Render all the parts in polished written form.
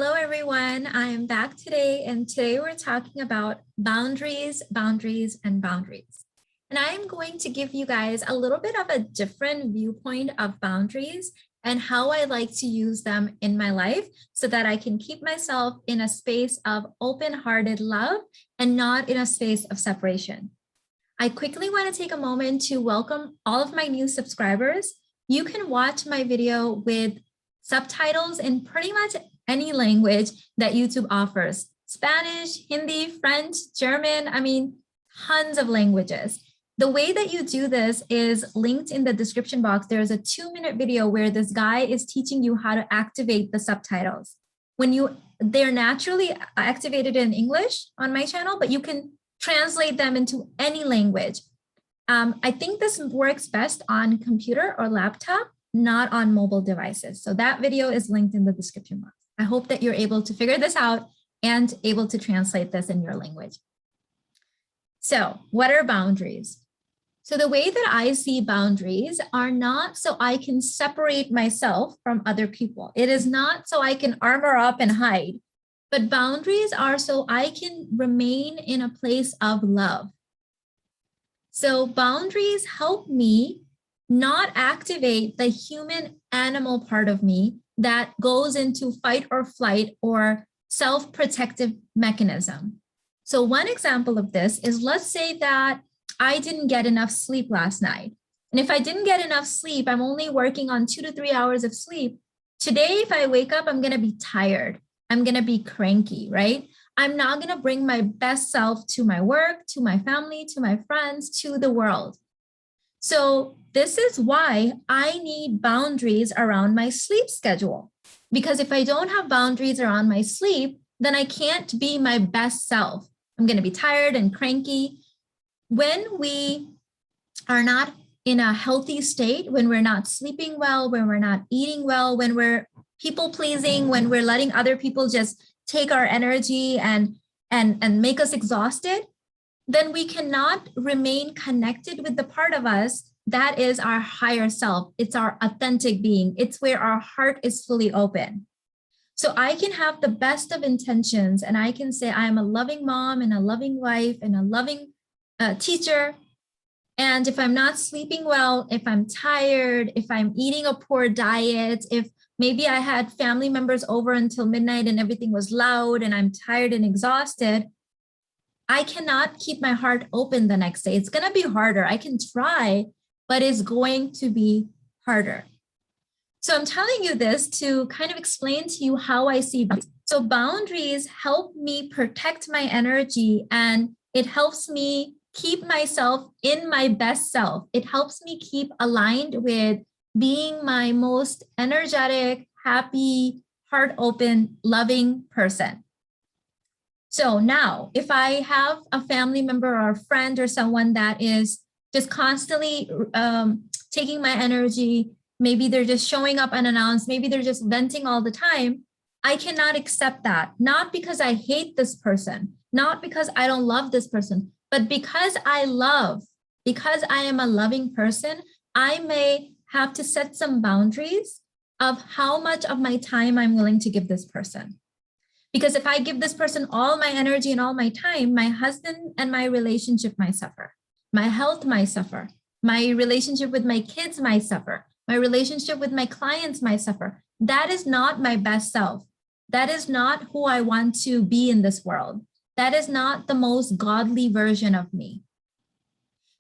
Hello, everyone. I am back today, and today we're talking about boundaries, boundaries, and boundaries. And I am going to give you guys a little bit of a different viewpoint of boundaries and how I like to use them in my life so that I can keep myself in a space of open-hearted love and not in a space of separation. I quickly want to take a moment to welcome all of my new subscribers. You can watch my video with subtitles in pretty much any language that YouTube offers. Spanish, Hindi, French, German, tons of languages. The way that you do this is linked in the description box. There's a 2-minute video where this guy is teaching you how to activate the subtitles. They're naturally activated in English on my channel, but you can translate them into any language. I think this works best on computer or laptop, not on mobile devices. So that video is linked in the description box. I hope that you're able to figure this out and able to translate this in your language. So what are boundaries? So the way that I see boundaries are not so I can separate myself from other people. It is not so I can armor up and hide, but boundaries are so I can remain in a place of love. So boundaries help me not activate the human animal part of me that goes into fight or flight or self-protective mechanism. So one example of this is, let's say that I didn't get enough sleep last night. And if I didn't get enough sleep, I'm only working on 2 to 3 hours of sleep. Today, if I wake up, I'm going to be tired. I'm going to be cranky, right? I'm not going to bring my best self to my work, to my family, to my friends, to the world. So this is why I need boundaries around my sleep schedule. Because if I don't have boundaries around my sleep, then I can't be my best self. I'm going to be tired and cranky. When we are not in a healthy state, when we're not sleeping well, when we're not eating well, when we're people pleasing, when we're letting other people just take our energy and make us exhausted, then we cannot remain connected with the part of us that is our higher self. It's our authentic being. It's where our heart is fully open. So I can have the best of intentions and I can say I'm a loving mom and a loving wife and a loving teacher. And if I'm not sleeping well, if I'm tired, if I'm eating a poor diet, if maybe I had family members over until midnight and everything was loud and I'm tired and exhausted, I cannot keep my heart open the next day. It's going to be harder. I can try, but it's going to be harder. So I'm telling you this to kind of explain to you how I see boundaries. So boundaries help me protect my energy and it helps me keep myself in my best self. It helps me keep aligned with being my most energetic, happy, heart open, loving person. So now if I have a family member or a friend or someone that is just constantly taking my energy, maybe they're just showing up unannounced, maybe they're just venting all the time, I cannot accept that. Not because I hate this person, not because I don't love this person, but because I am a loving person, I may have to set some boundaries of how much of my time I'm willing to give this person. Because if I give this person all my energy and all my time, my husband and my relationship might suffer. My health might suffer. My relationship with my kids might suffer. My relationship with my clients might suffer. That is not my best self. That is not who I want to be in this world. That is not the most godly version of me.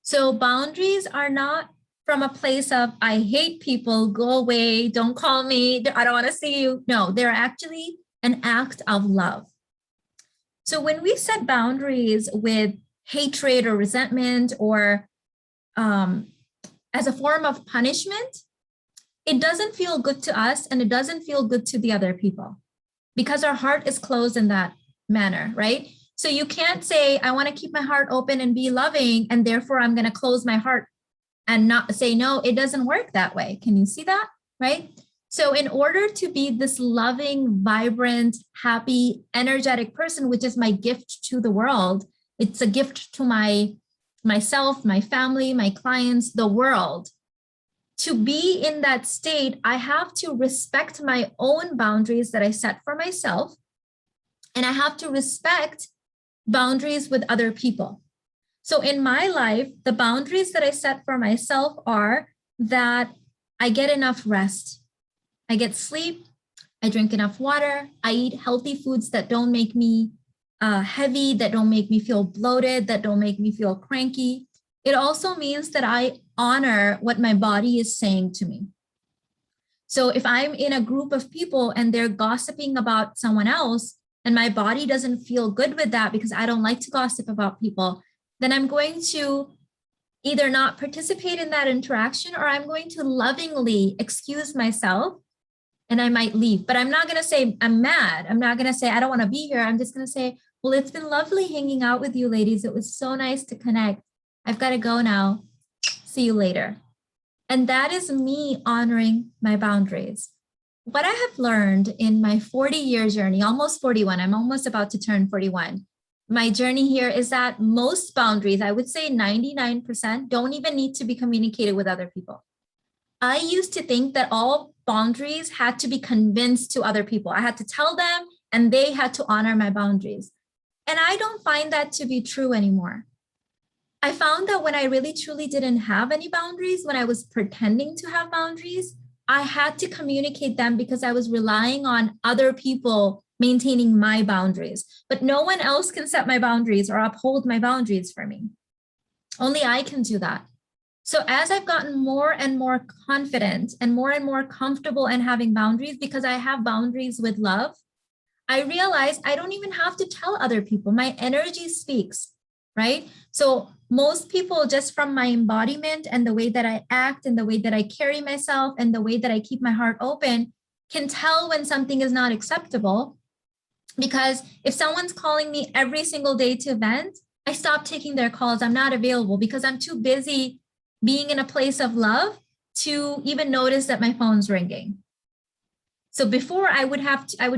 So boundaries are not from a place of, I hate people, go away, don't call me, I don't want to see you. No, they're actually an act of love. So when we set boundaries with hatred or resentment or as a form of punishment, it doesn't feel good to us and it doesn't feel good to the other people because our heart is closed in that manner, right? So you can't say, I want to keep my heart open and be loving, and therefore I'm going to close my heart and not say no. It doesn't work that way. Can you see that, right? So in order to be this loving, vibrant, happy, energetic person, which is my gift to the world, it's a gift to myself, my family, my clients, the world. To be in that state, I have to respect my own boundaries that I set for myself. And I have to respect boundaries with other people. So in my life, the boundaries that I set for myself are that I get enough rest, I get sleep, I drink enough water, I eat healthy foods that don't make me heavy, that don't make me feel bloated, that don't make me feel cranky. It also means that I honor what my body is saying to me. So if I'm in a group of people and they're gossiping about someone else, and my body doesn't feel good with that because I don't like to gossip about people, then I'm going to either not participate in that interaction, or I'm going to lovingly excuse myself and I might leave. But I'm not going to say I'm mad. I'm not going to say I don't want to be here. I'm just going to say, well, it's been lovely hanging out with you ladies. It was so nice to connect. I've got to go now. See you later. And that is me honoring my boundaries. What I have learned in my 40-year journey, almost 41, I'm almost about to turn 41. My journey here is that most boundaries, I would say 99%, don't even need to be communicated with other people. I used to think that all boundaries had to be convinced to other people. I had to tell them and they had to honor my boundaries. And I don't find that to be true anymore. I found that when I really truly didn't have any boundaries, when I was pretending to have boundaries, I had to communicate them because I was relying on other people maintaining my boundaries. But no one else can set my boundaries or uphold my boundaries for me. Only I can do that. So as I've gotten more and more confident and more comfortable in having boundaries, because I have boundaries with love, I realize I don't even have to tell other people. My energy speaks, right? So most people, just from my embodiment and the way that I act and the way that I carry myself and the way that I keep my heart open, can tell when something is not acceptable. Because if someone's calling me every single day to vent, I stop taking their calls. I'm not available because I'm too busy being in a place of love to even notice that my phone's ringing. So before I would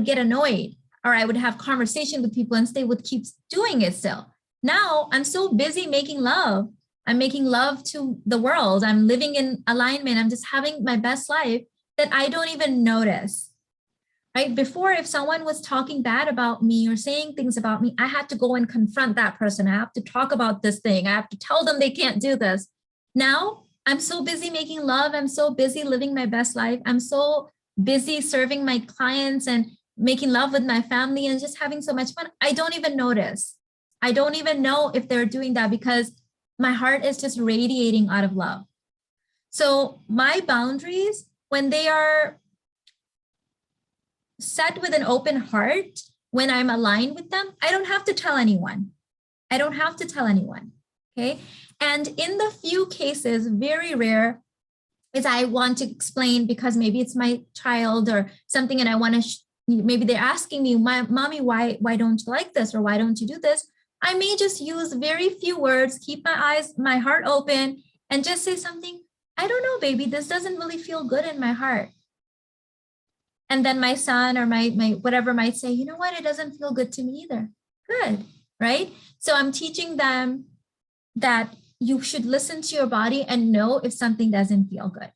get annoyed, or I would have conversation with people and they would keep doing it still. Now I'm so busy making love. I'm making love to the world. I'm living in alignment. I'm just having my best life that I don't even notice, right? Before, if someone was talking bad about me or saying things about me, I had to go and confront that person. I have to talk about this thing. I have to tell them they can't do this. Now I'm so busy making love. I'm so busy living my best life. I'm so busy serving my clients and making love with my family and just having so much fun. I don't even notice. I don't even know if they're doing that because my heart is just radiating out of love. So my boundaries, when they are set with an open heart, when I'm aligned with them, I don't have to tell anyone. I don't have to tell anyone, okay? And in the few cases, very rare, is I want to explain because maybe it's my child or something and I want to, maybe they're asking me, mommy, why don't you like this? Or why don't you do this? I may just use very few words, keep my heart open and just say something, I don't know, baby, this doesn't really feel good in my heart. And then my son or my whatever might say, you know what, it doesn't feel good to me either. Good, right? So I'm teaching them that you should listen to your body and know if something doesn't feel good.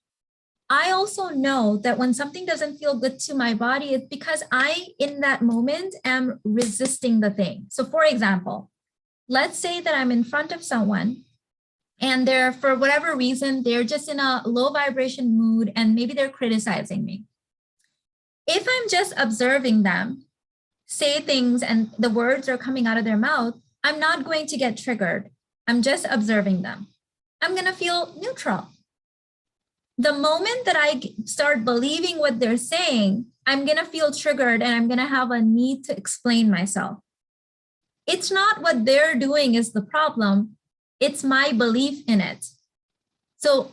I also know that when something doesn't feel good to my body, it's because I, in that moment, am resisting the thing. So for example, let's say that I'm in front of someone and they're, for whatever reason, they're just in a low vibration mood and maybe they're criticizing me. If I'm just observing them say things and the words are coming out of their mouth, I'm not going to get triggered. I'm just observing them. I'm going to feel neutral. The moment that I start believing what they're saying, I'm going to feel triggered and I'm going to have a need to explain myself. It's not what they're doing is the problem. It's my belief in it. So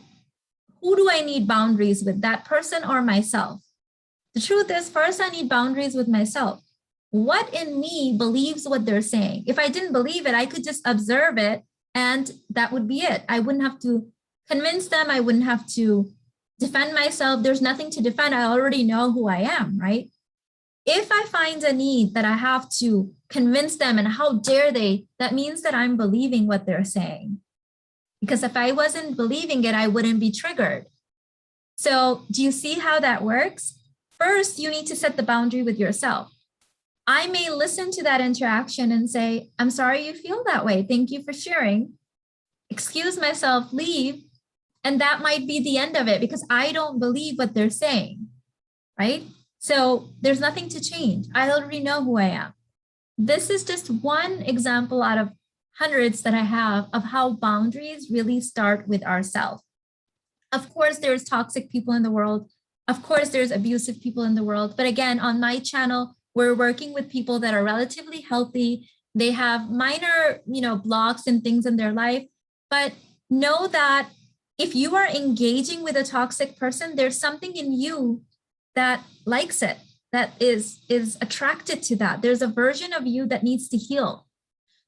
who do I need boundaries with, that person or myself? The truth is, first I need boundaries with myself. What in me believes what they're saying? If I didn't believe it, I could just observe it and that would be it. I wouldn't have to convince them. I wouldn't have to defend myself. There's nothing to defend. I already know who I am, right? If I find a need that I have to convince them and how dare they, that means that I'm believing what they're saying. Because if I wasn't believing it, I wouldn't be triggered. So do you see how that works? First, you need to set the boundary with yourself. I may listen to that interaction and say, I'm sorry you feel that way. Thank you for sharing. Excuse myself, leave. And that might be the end of it because I don't believe what they're saying, right? So there's nothing to change. I already know who I am. This is just one example out of hundreds that I have of how boundaries really start with ourselves. Of course, there's toxic people in the world. Of course, there's abusive people in the world. But again, on my channel, we're working with people that are relatively healthy. They have minor, blocks and things in their life. But know that if you are engaging with a toxic person, there's something in you that likes it, that is attracted to that. There's a version of you that needs to heal.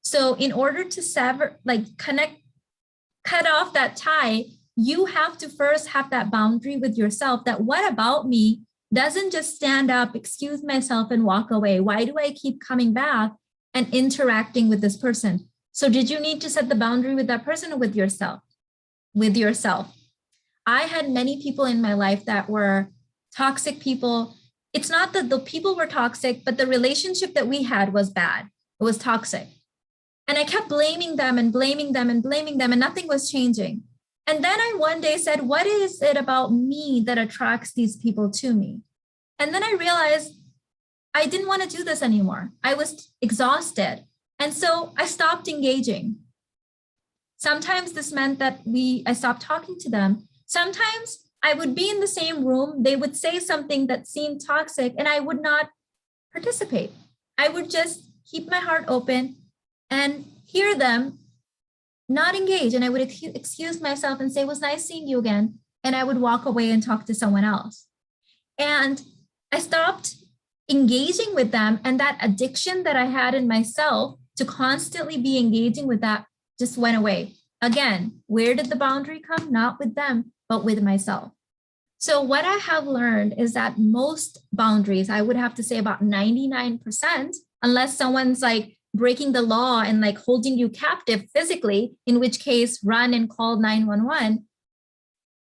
So in order to sever, cut off that tie, you have to first have that boundary with yourself that what about me doesn't just stand up, excuse myself and walk away. Why do I keep coming back and interacting with this person? So did you need to set the boundary with that person or with yourself? With yourself. I had many people in my life that were toxic people. It's not that the people were toxic, but the relationship that we had was bad. It was toxic. And I kept blaming them and blaming them and blaming them, and nothing was changing. And then I one day said, what is it about me that attracts these people to me? And then I realized I didn't want to do this anymore. I was exhausted. And so I stopped engaging. Sometimes this meant that I stopped talking to them. Sometimes I would be in the same room. They would say something that seemed toxic and I would not participate. I would just keep my heart open and hear them, not engage. And I would excuse myself and say, it was nice seeing you again. And I would walk away and talk to someone else. And I stopped engaging with them. And that addiction that I had in myself to constantly be engaging with that just went away. Again, where did the boundary come? Not with them, but with myself. So what I have learned is that most boundaries, I would have to say about 99%, unless someone's like breaking the law and like holding you captive physically, in which case run and call 911,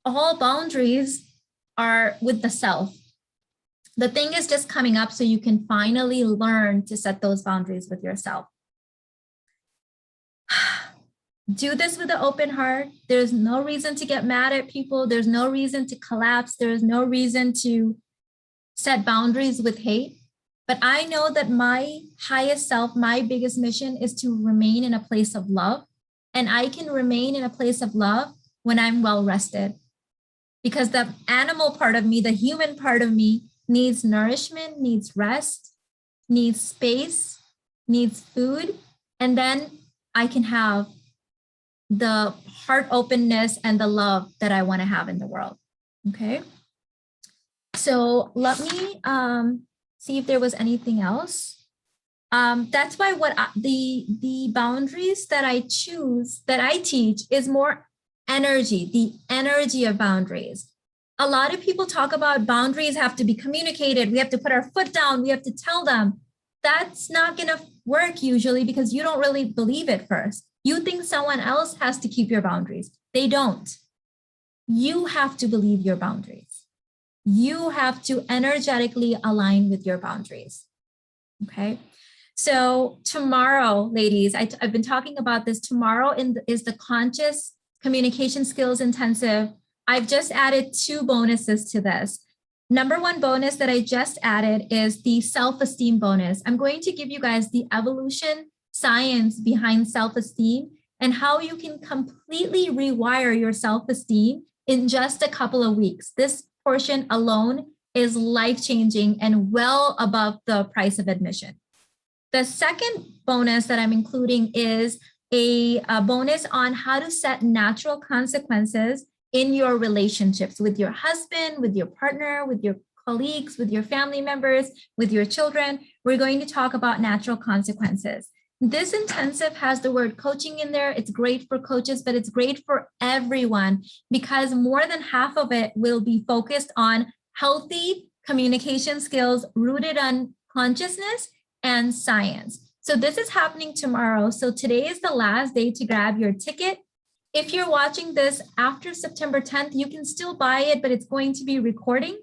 all boundaries are with the self. The thing is just coming up so you can finally learn to set those boundaries with yourself. Do this with an open heart. There's no reason to get mad at people. There's no reason to collapse. There's no reason to set boundaries with hate. But I know that my highest self, my biggest mission is to remain in a place of love. And I can remain in a place of love when I'm well rested. Because the animal part of me, the human part of me, needs nourishment, needs rest, needs space, needs food. And then I can have the heart openness and the love that I want to have in the world. Okay. So let me see if there was anything else. That's why the boundaries that I choose, that I teach, is more energy, the energy of boundaries. A lot of people talk about boundaries have to be communicated. We have to put our foot down. We have to tell them. That's not going to work usually because you don't really believe it first. You think someone else has to keep your boundaries. They don't. You have to believe your boundaries. You have to energetically align with your boundaries. Okay. So tomorrow, ladies, I've been talking about this. Tomorrow is the Conscious Communication Skills Intensive. I've just added 2 bonuses to this. Number 1 bonus that I just added is the self-esteem bonus. I'm going to give you guys the evolution science behind self-esteem and how you can completely rewire your self-esteem in just a couple of weeks. This portion alone is life-changing and well above the price of admission. The second bonus that I'm including is a bonus on how to set natural consequences in your relationships with your husband, with your partner, with your colleagues, with your family members, with your children. We're going to talk about natural consequences. This intensive has the word coaching in there. It's great for coaches, but it's great for everyone because more than half of it will be focused on healthy communication skills rooted on consciousness and science. So this is happening tomorrow. So today is the last day to grab your ticket. If you're watching this after September 10th, you can still buy it, but it's going to be recording.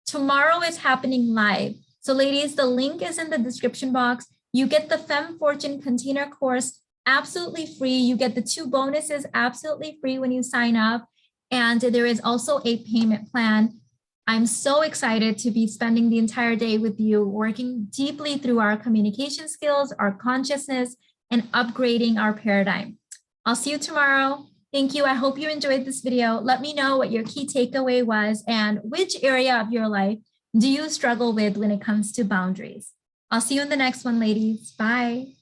Tomorrow is happening live. So ladies, the link is in the description box. You get the Femme Fortune container course absolutely free. You get the 2 bonuses absolutely free when you sign up. And there is also a payment plan. I'm so excited to be spending the entire day with you, working deeply through our communication skills, our consciousness, and upgrading our paradigm. I'll see you tomorrow. Thank you. I hope you enjoyed this video. Let me know what your key takeaway was and which area of your life do you struggle with when it comes to boundaries. I'll see you in the next one, ladies. Bye.